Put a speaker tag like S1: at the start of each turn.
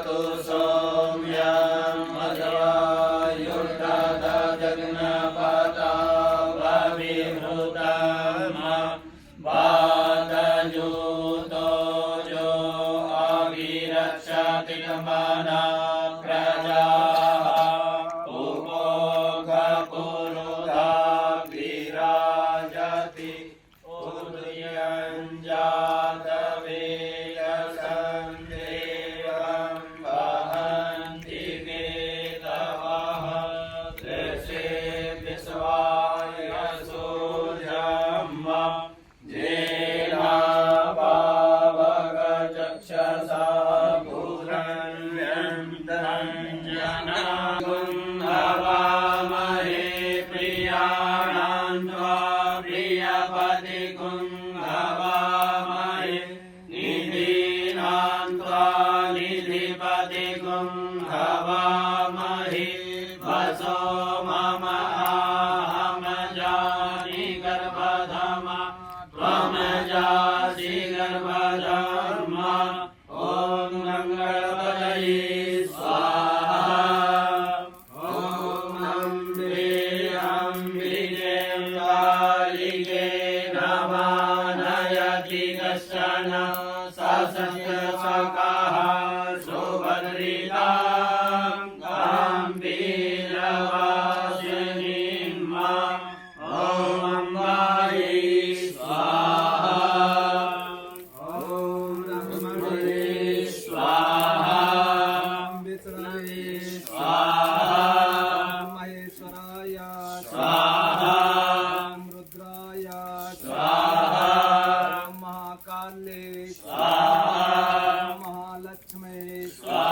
S1: तु सौम्यं मध्वायुष्टत जग्नपता वविभृतम वातयुतो जो अविरक्षति मना प्रजाः उपोगपुरुधा विराजति उदयञ्जातवेयसं देवं वहन्ति केतवः ऋषे विश्वाय सूर्यम् जेना पावगचक्षसा भूरण्यन्तरञ्जना कुन्धवामहे प्रियाणां त्वा प्रियपति कुन्धवामहे निधीनां त्वा निधिपति कुन्धवामहे वसो मम आहम जानि गर्भधम त्वं जासि गर्भधर्म ॐ गङ्गणपतये स्वाहा ॐ अम्बे अम्बिके कालिके नमानयति कश्चन ससत्यसकाः सुभद्रिकां गम्भीरवासिनीं मां ॐ अम्बायै स्वाहा ॐ ब्रह्मणे स्वाहा विष्णवे स्वाहा महेश्वराय स्वाहा रुद्राय स्वाहा महाकाले स्वाहा महालक्ष्मी स्वाहा